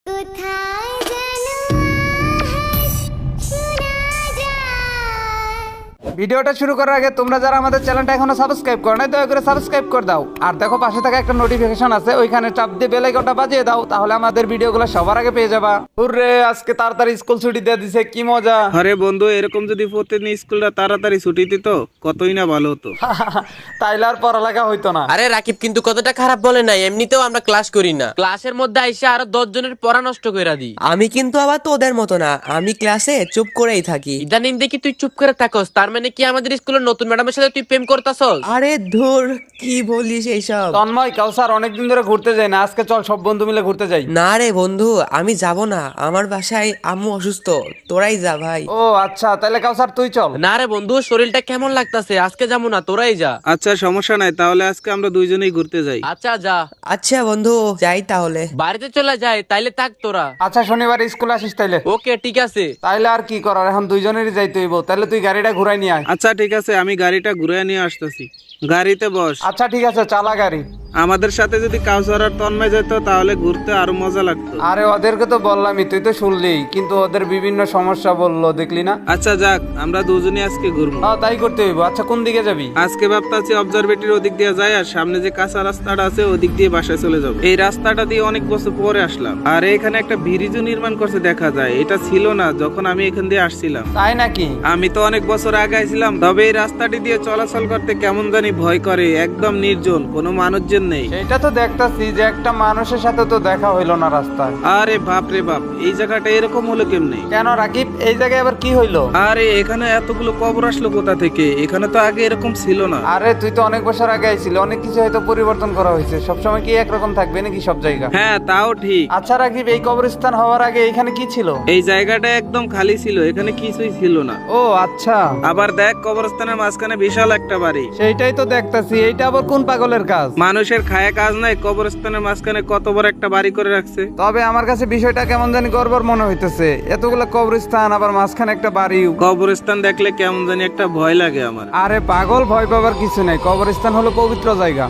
কোথায় যেন আহাস শোনা যায়। ভিডিওটা শুরু করার আগে তোমরা যারা আমাদের চ্যানেলটা এখনো সাবস্ক্রাইব করো নাই দয়া করে সাবস্ক্রাইব করে দাও, আর দেখো পাশে থাকা একটা নোটিফিকেশন আছে, ওইখানে চাপ দিয়ে বেল আইকনটা বাজিয়ে দাও, তাহলে আমাদের ভিডিওগুলো সবার আগে পেয়ে যাবা। হুররে, আজকে তাড়াতাড়ি স্কুল ছুটি দিয়ে দিছে, কি মজা। আরে বন্ধু, এরকম যদি প্রতিদিন স্কুলটা তাড়াতাড়ি ছুটি দিত কতই না ভালো হতো। তাইলে আর পড়ালেখা হইতো না। আরে রাকিব কিন্তু কতটা খারাপ বলে নাই, এমনিতেও আমরা ক্লাস করি না, ক্লাসের মধ্যে আইসা আরো 10 জনের পড়া নষ্ট কইরা দি। আমি কিন্তু আবার তোদের মতো না, আমি ক্লাসে চুপ করেই থাকি। ইদানিং দেখি তুই চুপ করে থাকস, তার মানে কি আমাদের স্কুলের নতুন ম্যাডামের সাথে তুই প্রেম করতাছস? আরে ধুর, কি বলিস এইসব? তন্ময়, কাউসার অনেকদিন ধরে ঘুরতে যাই না, আজকে চল সব বন্ধু মিলে ঘুরতে যাই। না রে বন্ধু, আমি যাব না, আমার বাসায় আম্মু অসুস্থ, তোরাই যা ভাই। ও আচ্ছা, তাহলে কাউসার তুই চল। না রে বন্ধু, শরীরটা কেমন লাগতাছে, আজকে যাবো না, তোরাই যা। আচ্ছা সমস্যা নাই, তাহলে আজকে আমরা দুইজনেই ঘুরতে যাই। আচ্ছা যা। আচ্ছা বন্ধু, যাই তাহলে। বাড়িতে চলে যায়, তাইলে থাক তোরা। আচ্ছা, শনিবার স্কুলে আসিস তাইলে। ওকে ঠিক আছে। তাইলে আর কি করার, এখন দুইজনেরই যাইতে হইব। তাহলে তুই গাড়িটা ঘুরাই নিয়ে আয়। আচ্ছা ঠিক আছে, আমি গাড়িটা ঘুরে নিয়ে আসতেছি, গাড়িতে বস। আচ্ছা ঠিক আছে, চালা গাড়ি। আমাদের সাথে যদি কাউসার আর তন্ময় যেত তাহলে ঘুরতে আরো মজা লাগতো। আরে ওদেরকে তো বললামই, তুই তো শুনলি, কিন্তু ওদের বিভিন্ন সমস্যা বললো, দেখলি না? আচ্ছা যাক, আমরা দুজনই আজকে ঘুরবো। হ্যাঁ, তাই করতে হইব। আচ্ছা, কোন দিকে যাবি? আজকে ভাবতাছি অবজারভেটরির ওদিক দিয়ে যাই, আর সামনে যে কাঁচা রাস্তাটা আছে ওদিক দিয়ে বাসায় চলে যাবো। এই রাস্তাটা দিয়ে অনেক বছর পরে আসলাম, আর এখানে একটা ব্রিজও নির্মাণ করছে দেখা যায়, এটা ছিল না যখন আমি এখান দিয়ে আসছিলাম। তাই নাকি? আমি তো অনেক বছর আগে আইছিলাম, তবে এই রাস্তাটি দিয়ে চলাচল করতে কেমন জানি ভয় করে, একদম নির্জন, কোনো মানুষজন নেই। সেটা তো দেখতাছি যে একটা মানুষের সাথে তো দেখা হইলো না রাস্তায়। আরে বাপ রে বাপ, এই জায়গাটা এরকম হলো কেমনে? কেন রাকিব, এই জায়গায় আবার কি হইলো? আরে এখানে এতগুলো কবর আসলো কোথা থেকে? এখানে তো আগে এরকম ছিল না। আরে তুই তো অনেক বছর আগে আইছিল, অনেক কিছু হয়তো পরিবর্তন করা হয়েছে। সবসময় কি একরকম থাকবে নাকি সব জায়গা? হ্যাঁ তাও ঠিক। আচ্ছা রাকিব, এই কবরস্থান হওয়ার আগে এখানে কি ছিল? এই জায়গাটা একদম খালি ছিল, এখানে কিছুই ছিল না। ও আচ্ছা। আবার দেখ, কবরস্থানের মাঝখানে বিশাল একটা বাড়ি। সেইটাই তো দেখতাছি, এইটা আবার কোন পাগলের কাজ? মানুষের খায়া কাজ নাই, কবরস্থানের মাঝখানে কত বড় একটা বাড়ি করে রাখছে। তবে আমার কাছে বিষয়টা কেমন জানি গর্বর মনে হইতেছে, এতগুলো কবরস্থান আবার মাঝখানে একটা বাড়ি। কবরস্থান দেখলে কেমন জানি একটা ভয় লাগে আমার। আরে পাগল, ভয় পাবার কিছু নেই, কবরস্থান হলো পবিত্র জায়গা।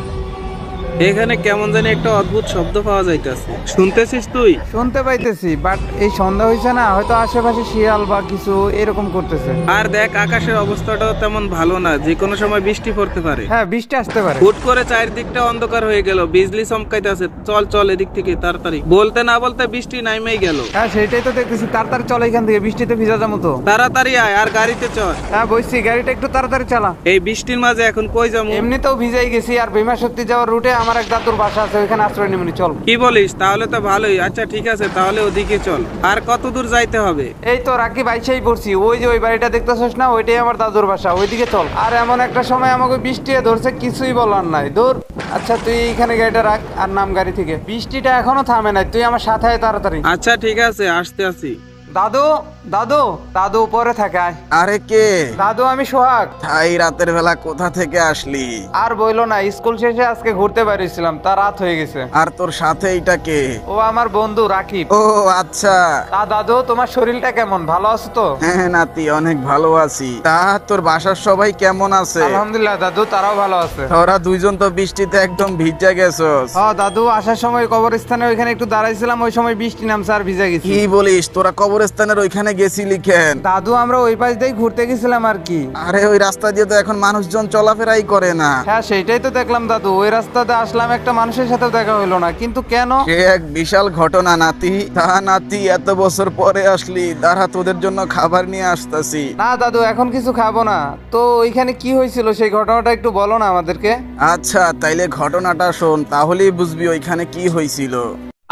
এখানে কেমন জানি একটা অদ্ভুত শব্দ পাওয়া যাইতেছে, শুনতেছিস তুই? শুনতে পাইতেছি, বাট এই সন্ধ্যা হয়েছে না, হয়তো আশেপাশে শিয়াল বা কিছু এরকম করতেছে। আর দেখ, আকাশের অবস্থাটাও তেমন ভালো না, যে কোনো সময় বৃষ্টি পড়তে পারে। হ্যাঁ, বৃষ্টি আসতে পারে। হুট করে চারিদিকটা অন্ধকার হয়ে গেল, বিজলি চমকাইতেছে। চল চল এদিক থেকে তাড়াতাড়ি। বলতে না বলতে বৃষ্টি নাইমেই গেল। হ্যাঁ, সেটাই তো দেখতেছি, তাড়াতাড়ি চল এখান থেকে, বৃষ্টিতে ভিজা যাবো তো। তাড়াতাড়ি আয় আর গাড়িতে চল। হ্যাঁ বসছি, গাড়িটা একটু তাড়াতাড়ি চালা। এই বৃষ্টির মাঝে এখন কই যাবো? এমনিতেও ভিজাই গেছি, আর ভীমা শক্তি যাওয়ার রুটে আমার এক দাদুর বাসা আছে, ওইখানে আশ্রয় নিমনি, চল। কি বলিস? তাহলে তো ভালোই। আচ্ছা ঠিক আছে, তাহলে ওদিকে চল। আর কত দূর যাইতে হবে? এই তো রাকিব, আইসাই পড়ছি, ওই যে ওই বাড়িটা দেখতেছস না, ওইটাই আমার দাদুর বাসা, ওইদিকে চল। আর এমন একটা সময় আমাকে বৃষ্টি ধরছে, কিছুই বলার নাই, দূর। আচ্ছা তুই এইখানে গাড়িটা রাখ আর নাম গাড়ি থেকে। বৃষ্টিটা এখনো থামে নাই, তুই আমার সাথে আয় তাড়াতাড়ি। আচ্ছা ঠিক আছে, আসতে আসি। দাদু, দাদু, দাদু উপরে থাকে, আয়। আরে কে? দাদু, আমি সোহাগ। তাই রাতের বেলা কোথা থেকে আসলি? আর বইলো না, স্কুল শেষে আজকে ঘুরতে বেরিয়েছিলাম, তা রাত হয়ে গেছে। আর তোর সাথে এইটা কে? ও আমার বন্ধু রাকিব। ও আচ্ছা। তা দাদু, তোমার শরীরটা কেমন, ভালো আছো তো? হ্যাঁ নাতি, অনেক ভালো আছি। তা তোর বাসার সবাই কেমন আছে? আলহামদুলিল্লাহ দাদু, তারাও ভালো আছে। তোরা দুইজন তো বৃষ্টিতে একদম ভিজে গেছস। হ্যাঁ দাদু, আসার সময় কবরস্থানে ওইখানে একটু দাঁড়াইছিলাম, ওই সময় বৃষ্টি নামছে আর ভিজে গেছি। কি বলিস? তোরা কবরস্থানের ওইখানে গেছিলি কেন? দাদু, আমরা ওই পাশ দিয়ে ঘুরতে গেছিলাম আর কি। আরে ওই রাস্তা দিয়ে তো এখন মানুষজন চলাফেরাই করে না। হ্যাঁ সেইটাই তো দেখলাম দাদু, ওই রাস্তাতে আসলাম, একটা মানুষের সাথে দেখা হইলো না, কিন্তু কেন? সে এক বিশাল ঘটনা নাতি। তা নাতি, এত বছর পরে আসলি, দাঁড়া তোদের জন্য খাবার নিয়ে আসতাছি। না দাদু, এখন কিছু খাবো না। তো ওইখানে কি হয়েছিল সেই ঘটনাটা একটু বলো না আমাদেরকে। আচ্ছা তাইলে ঘটনাটা শোন, তাহলেই বুঝবি ওইখানে কি হয়েছিল।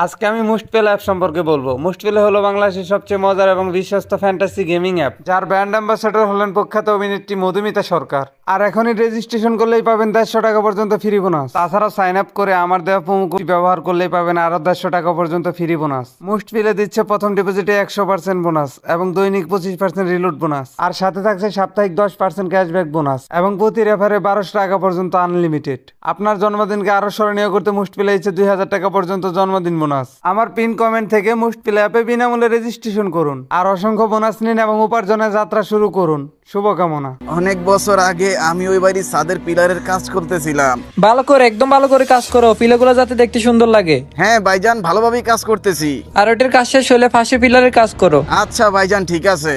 আজকে আমি মুস্টপেল অ্যাপ সম্পর্কে বলবো। মুস্টপেল হলো বাংলাদেশের সবচেয়ে মজার এবং বিশ্বস্ত ফ্যান্টাসি গেমিং অ্যাপ, যার ব্র্যান্ড অ্যাম্বাসেডর হলেন প্রখ্যাত অভিনেত্রী মধুমিতা সরকার। আর এখনই রেজিস্ট্রেশন করলেই পাবেন 150 টাকা পর্যন্ত ফ্রি বোনাস। তাছাড়াও সাইন আপ করে আমার দেওয়া প্রোমো কোড ব্যবহার করলেই পাবেন আরো 150 টাকা পর্যন্ত ফ্রি বোনাস। মুস্টপেলে দিচ্ছে প্রথম ডিপোজিটে 100% বোনাস এবং দৈনিক 25% রিলোড বোনাস, আর সাথে থাকছে সাপ্তাহিক 10% ক্যাশব্যাক বোনাস এবং প্রতি রেফারে 1200 টাকা পর্যন্ত আনলিমিটেড। আপনার জন্মদিনকে আরো স্মরণীয় করতে মুস্টপেলে দিচ্ছে 2000 টাকা পর্যন্ত জন্মদিন বোনাস। আমার পিন কমেন্ট থেকে মুস্টপেল অ্যাপে বিনামূল্যে রেজিস্ট্রেশন করুন আর অসংখ্য বোনাস নিন এবং উপার্জনের যাত্রা শুরু করুন। শুভকামনা। অনেক বছর আগে আমি ওই বাড়ির ছাদের পিলারের কাজ করতেছিলাম। ভালো করে, একদম ভালো করে কাজ করো, পিলারগুলো যাতে দেখতে সুন্দর লাগে। হ্যাঁ ভাইজান, ভালোভাবেই কাজ করতেছি। আর ওটার কাজ শেষ হলে ফাঁসের পিলারের কাজ করো। আচ্ছা ভাইজান, ঠিক আছে।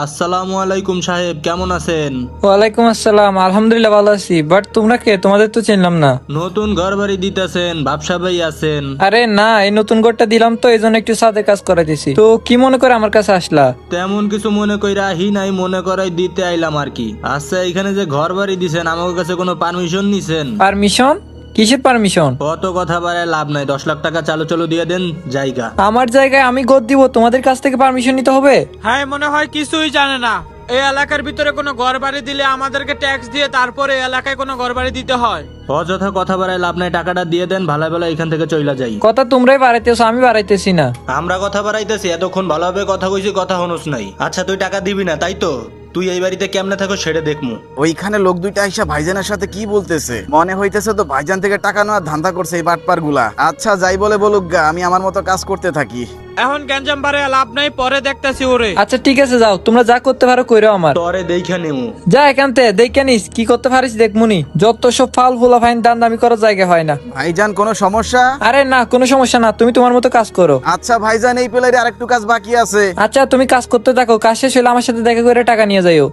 আসসালামু আলাইকুম সাহেব, কেমন আছেন? ওয়ালাইকুম আসসালাম, আলহামদুলিল্লাহ ভালো আছি। বাট তোমরা কে? তোমাদের তো চিনলাম না। নতুন ঘর বাড়ি দিতেছেন, ব্যবসা ভাই আছেন? আরে না, এই নতুন ঘরটা দিলাম তো, এই জন্য একটু সাথে কাজ করাইতেছি। তো কি মনে করে আমার কাছে আসলা? তেমন কিছু মনে কইরা আহি নাই, মনে করাই দিতে আইলাম আর কি। আচ্ছা, এখানে যে ঘর বাড়ি দিছেন, আমার কাছে কোনো পারমিশন নিছেন? পারমিশন? কিসের পারমিশন? কত কথা বাড়ায় লাভ নাই, 10 লাখ টাকা চালু চালু দিয়ে দেন জায়গা। আমার জায়গায় আমি গদ দিব, তোমাদের কাছ থেকে পারমিশন নিতে হবে? হ্যাঁ, মনে হয় কিছুই জানে না। এই এলাকার ভিতরে কোনো ঘর বাড়ি দিলে আমাদেরকে ট্যাক্স দিয়ে তারপরে এলাকায় কোনো ঘর বাড়ি দিতে হয়। অযথা কথা বাড়ায় লাভ নাই, টাকাটা দিয়ে দেন, ভালো ভালো এখান থেকে চইলা যাই। কথা তোমরাই বাড়াইতেছো, আমি বাড়াইতেছি না। আমরা কথা বাড়াইতেছি, এতক্ষণ ভালোভাবে কথা কইছি, কথা হনুস নাই। আচ্ছা, তুই টাকা দিবি না তাই তো? তুই এই বাড়িতে কেমনে থাকো সেটা দেখমু। ওইখানে লোক দুইটা আইসা ভাইজানের সাথে কি বলতেছে, মনে হইতেছে তো ভাইজান থেকে টাকা নেওয়ার ধান্দা করছে এই বাটপার গুলা। আচ্ছা, যাই বলে বলুক গা, আমি আমার মতো কাজ করতে থাকি। এখন গ্যাঞ্জাম বাড়ে লাভ নাই, পরে দেখতেছি ওরে। আচ্ছা ঠিক আছে, যাও, তোমরা যা করতে পারো কইরো। আমার তরে দেইখা নেমু। যা এখান থেকে, দেখে নিস কি করতে পারিস, দেখমুনি। যত সব ফাল ফুলা ফাইন দান দামি করার জায়গা হয় না। ভাইজান, কোনো সমস্যা? আরে না, কোনো সমস্যা না, তুমি তোমার মতো কাজ করো। আচ্ছা ভাইজান, এই পিলারে আরেকটু কাজ বাকি আছে। আচ্ছা তুমি কাজ করতে থাকো, কাজ শেষ হলে আমার সাথে দেখা করে টাকা নিয়ে যাইও।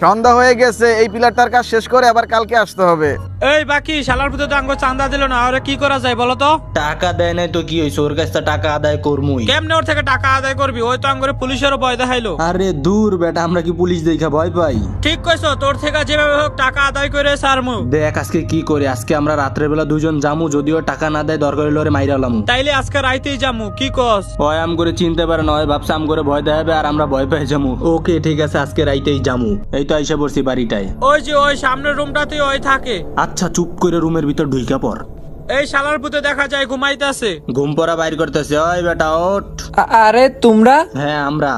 সন্ধ্যা হয়ে গেছে, এই পিলারটার কাজ শেষ করে আবার কালকে আসতে হবে। এই বাকি শালার ভিতরে তো আঙ্গ চান্দা দিল না, ওরে কি করা যায় বলো তো? টাকা দেয় নাই তো কি হইছে, ওর কাছে টাকা আদায় করমুই। কেমনে ওর থেকে টাকা আদায় করবি? ওই তো আঙ্গরে পুলিশেরও ভয় দেখাইলো। আরে দূর বেটা, আমরা কি পুলিশ দেখা ভয় পাই? ঠিক কইছো, তোর থেকে যেভাবে হোক টাকা আদায় করে সারমু। দেখ আজকে কি করে, আজকে আমরা রাত্রে বেলা দুজন জামু, যদিও টাকা না দেয় দরকার হইলে ওরে মাইরালামু। তাইলে আজকে রাইতেই যামু, কি কস? ওই আম করে চিনতে পারে না, ওই ভাবছে আম করে ভয় দেখাবে আর আমরা ভয় পেয়ে যামু। ওকে ঠিক আছে, আজকে রাইতেই জামু। এই তো আইসা পড়ছি বাড়িটায়। ওই যে ওই সামনের রুমটাতে ওই থাকে। আচ্ছা চুপ করে রুমের ভিতর ঢুইকা পড়। এই শালার পুতে দেখা যায় ঘুমাইতেছে। ঘুম পড়া বাইর করতেছে। ওই বেটা ওঠ। আরে তোমরা? হ্যাঁ আমরা।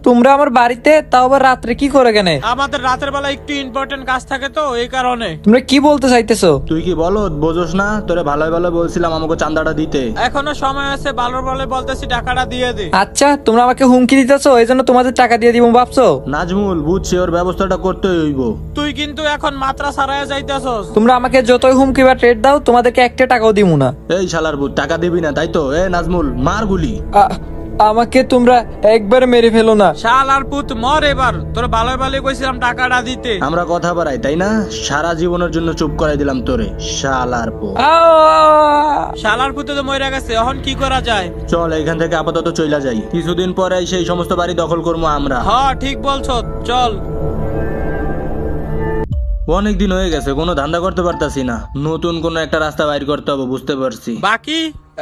তোমরা আমার বাড়িতে, তাও আবার রাত্রে কি করে কেন? আমাদের রাতের বেলা একটু ইম্পর্টেন্ট কাজ থাকে তো এই কারণে। তোমরা কি বলতে চাইতেছো? তুই কি বলো বোঝোস না? তোরে ভালো ভালো বলছিলাম আমাকে চাঁদাটা দিতে। এখনো সময় আছে, ভালো বলে বলতেছি টাকাটা দিয়ে দে। আচ্ছা তোমরা আমাকে হুমকি দিতেছো, এই জন্য তোমাদের টাকা দিয়ে দিব ভাবছো? নাজমুল বুঝছি, ওর ব্যবস্থাটা করতেই হইব। তুই কিন্তু এখন মাত্রা ছাড়াইয়া যাইতেছস। তোমরা আমাকে যতই হুমকি বা ট্রেড দাও, তোমাদেরকে একটা টাকাও দিব না। এই শালার বুট, টাকা দিবি না তাই তো? এ নাজমুল, মার গুলি। আমাকে তোমরা একবার মেরে ফেলো না। শালার পুত মর এবার, তোর ভালো ভালো কইছিলাম টাকাটা দিতে। আমরা কথা বাড়াই তাই না? সারা জীবনের জন্য চুপ করাই দিলাম তোরে, শালার পো। শালার পুতে তো মরে গেছে, এখন কি করা যায়? চল এখান থেকে আপাতত চইলা যাই, কিছুদিন পরে সেই সমস্ত বাড়ি দখল করবো আমরা। হ্যাঁ ঠিক বলছো, চল। অনেক দিন হয়ে গেছে, কোনো ধান্দা করতে পারতাছি না। নতুন কোন একটা রাস্তা বাইর করতে হবে, বুঝতে পারছি। বাকি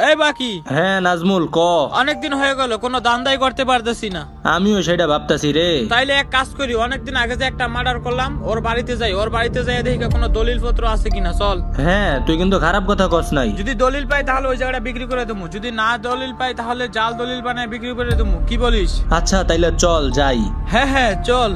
এই বাকি। হ্যাঁ নাজমুল ক। অনেকদিন হয়ে গেল, কোনো দান্দাই করতে পারতেছি না। আমিও সেটা ভাবতাছি রে। তাইলে এক কাজ করি, অনেকদিন আগে যে একটা মার্ডার করলাম, ওর বাড়িতে যাই। ওর বাড়িতে যাই দেখি কোনো দলিল পত্র আছে কিনা। চল। হ্যাঁ তুই কিন্তু খারাপ কথা কস নাই। যদি দলিল পাই তাহলে ওই জায়গাটা বিক্রি করে দেবো, যদি না দলিল পাই তাহলে জাল দলিল বানায় বিক্রি করে দেবো। কি বলিস? আচ্ছা তাইলে চল যাই। হ্যাঁ হ্যাঁ চল।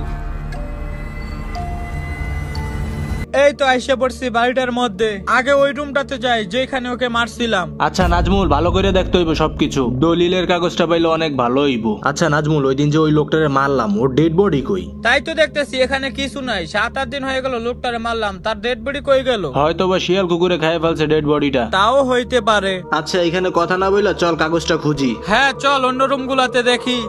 এই তো আইসা পড়ছি বাড়িটার মধ্যে। আগে ওই রুমটাতে যাই যেখানে ওকে মারছিলাম। আচ্ছা নাজমুল, ভালো করে দেখতে হইব সবকিছু। দলিলের কাগজটা পাইলে অনেক ভালো হইব। আচ্ছা নাজমুল, ওই দিন যে ওই লোকটারে মারলাম, ওর ডেড বডি কই? তাই তো দেখতেছি এখানে কিছু নাই। 7-8 দিন হয়ে গেল লোকটারে মারলাম, তার ডেড বডি কই গেল? হয়তো বা শিয়াল কুকুরে খাইয়ে ফেলছে ডেড বডিটা। তাও হইতে পারে। আচ্ছা এখানে কথা না বইলা চল কাগজটা খুঁজি। হ্যাঁ চল, অন্য রুম গুলাতে দেখি।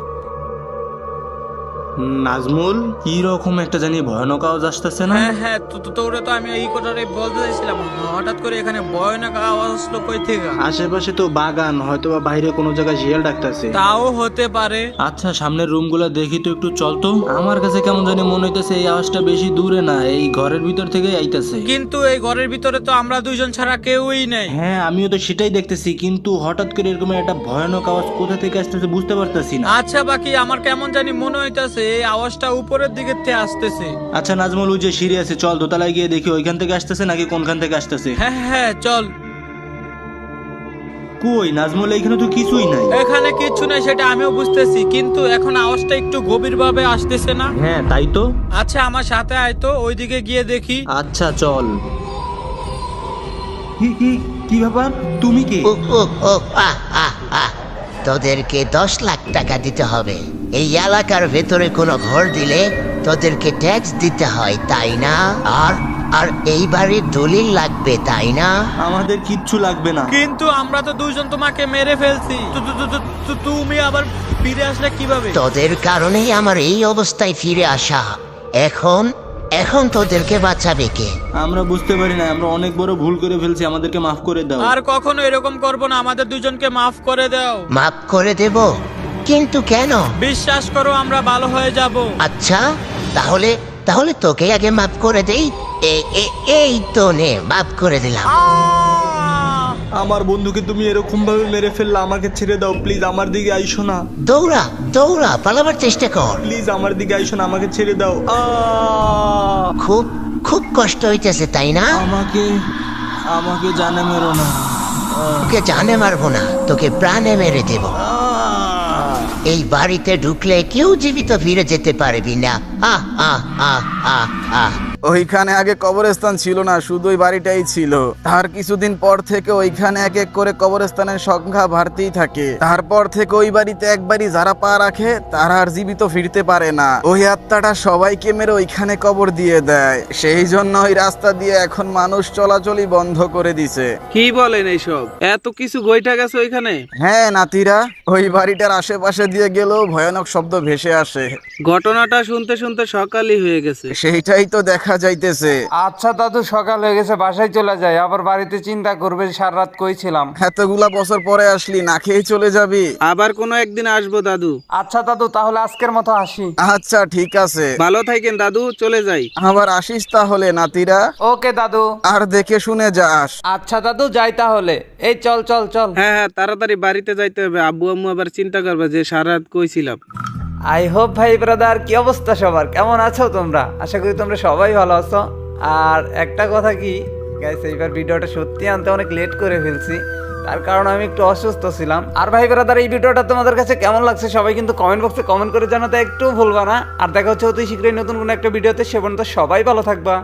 নাজমুল, কি রকম একটা জানি ভয়ানক আওয়াজ আসতেছে না? হ্যাঁ হ্যাঁ, তোরে তো আমি এই কথাটাই বলতে চাইছিলাম। হঠাৎ করে এখানে ভয়ানক আওয়াজ আসলো কই থেকে? আশেপাশে তো বাগান, হয়তো বা বাইরে কোনো জায়গায় শিয়াল ডাকতেছে। তাও হতে পারে। আচ্ছা সামনের রুম গুলা দেখি তো একটু, চল তো। আমার কাছে কেমন জানি মনে হইতেছে এই আওয়াজটা বেশি দূরে না, এই ঘরের ভিতর থেকে আইতাছে। কিন্তু এই ঘরের ভিতরে তো আমরা দুইজন ছাড়া কেউই নেই। হ্যাঁ আমিও তো সেটাই দেখতেছি, কিন্তু হঠাৎ করে এরকম একটা ভয়ানক আওয়াজ কোথা থেকে আসতেছে বুঝতে পারতেছি না। আচ্ছা বাকি, আমার কেমন জানি মনে হইতাছে এই আওয়াজটা উপরের দিকে থেকে আসতেছে। আচ্ছা নাজমুল, ওই যে সিঁড়ি আছে, চল দোতলায় গিয়ে দেখি ওইখান থেকে আসতেছে নাকি কোনখান থেকে আসতেছে। হ্যাঁ হ্যাঁ চল। কই নাজমুল, এইখানে তো কিছুই নাই। এখানে কিছু নাই সেটা আমিও বুঝতেছি, কিন্তু এখন আওয়াজটা একটু গভীর ভাবে আসতেছে না? হ্যাঁ তাই তো। আচ্ছা আমার সাথে আয় তো, ওইদিকে গিয়ে দেখি। আচ্ছা চল। কি ব্যাপার, তুমি কি? তোদেরকে 10 লাখ টাকা দিতে হবে। এই এলাকার ভেতরে কোনো ঘর দিলে তোদেরকে ট্যাক্স দিতে হয় তাই না? আর আর এই বাড়ির দলিল লাগবে তাই না? আমাদের কিচ্ছু লাগবে না। কিন্তু আমরা তো দুইজন তোমাকে মেরে ফেলছি, তুমি আবার ফিরে আসলে কিভাবে? তোদের কারণেই আমার এই অবস্থায় ফিরে আসা। এখন এখন তোদেরকে বাঁচাবে কে? আমরা বুঝতে পারি না, আমরা অনেক বড় ভুল করে ফেলছি, আমাদেরকে মাফ করে দাও। আর কখনো এরকম করব না, আমাদের দুজনকে মাফ করে দাও। মাফ করে দেব, কিন্তু কেন? বিশ্বাস করো আমরা ভালো হয়ে যাব। আচ্ছা, তাহলে তাহলে তোকে আগে মাফ করে দেই। এই তো নে, মাফ করে দিলাম। আমার বন্ধুকে তুমি এরকম ভাবে মেরে ফেললা, আমাকে ছেড়ে দাও প্লিজ, আমার দিকে আইসো না। দৌড়া দৌড়া, পালাবার চেষ্টা কর। প্লিজ আমার দিকে আইসো না, আমাকে ছেড়ে দাও। খুব খুব কষ্ট হইতেছে তাই না? আমাকে আমাকে জানে মেরো না। তোকে জানে মারবো না, তোকে প্রাণে মেরে দেব। এই বাড়িতে ঢুকলে কেউ জীবিত ফিরে যেতে পারবি না। আহ আহ আহ আহ আহ। ওইখানে আগে কবরস্থান ছিল না, শুধু ওই বাড়িটাই ছিল। তার কিছুদিন পর থেকে ওইখানে এক এক করে কবরস্থানের সংখ্যা বাড়তেই থাকে। তারপর থেকে ওই বাড়িতে একবারই যারা পা রাখে তারা আর জীবিত ফিরতে পারে না। ওই আত্মাটা সবাইকে মেরে ওইখানে কবর দিয়ে দেয়। সেই জন্য ওই রাস্তা দিয়ে এখন মানুষ চলাচলই বন্ধ করে দিছে। কি বলেন এইসব? এত কিছু গইঠা গেছে ওইখানে? হ্যাঁ নাতিরা, ওই বাড়িটার আশেপাশে দিয়ে গেলেও ভয়ানক শব্দ ভেসে আসে। ঘটনাটা শুনতে শুনতে সকালই হয়ে গেছে। সেইটাই তো দেখা যাইতেছে। আচ্ছা দাদু, সকাল হয়ে গেছে, বাসায় চলে যাই। আবার বাড়িতে চিন্তা করবে সারা রাত কই ছিলাম। এতগুলা বছর পরে আসলি, না খেয়ে চলে যাবি? আবার কোনো একদিন আসবো দাদু। আচ্ছা দাদু, তাহলে আজকের মতো আসি। আচ্ছা ঠিক আছে, ভালো থাকেন দাদু, চলে যাই। আবার আসিস তাহলে নাতিরা। ওকে দাদু। আর দেখে শুনে যাস। আচ্ছা দাদু, যাই তাহলে। এই চল চল চল। হ্যাঁ হ্যাঁ, তাড়াতাড়ি বাড়িতে যাইতে হবে। আব্বু আম্মু আবার চিন্তা করবে যে সারা রাত কইছিলাম। আই হোপ ভাই ব্রাদার, কি অবস্থা সবার, কেমন আছো তোমরা? আশা করি তোমরা সবাই ভালো আছো। আর একটা কথা কি গাইস, এইবার ভিডিওটা সত্যি আনতে অনেক লেট করে ফেলছি, তার কারণ আমি একটু অসুস্থ ছিলাম। আর ভাই ব্রাদার, এই ভিডিওটা তোমাদের কাছে কেমন লাগছে সবাই কিন্তু কমেন্ট বক্সে কমেন্ট করে জানাতে একটু ভুলবা না। আর দেখা হচ্ছে অতি শীঘ্রই নতুন কোনো একটা ভিডিওতে। সে পর্যন্ত সবাই ভালো থাকবা।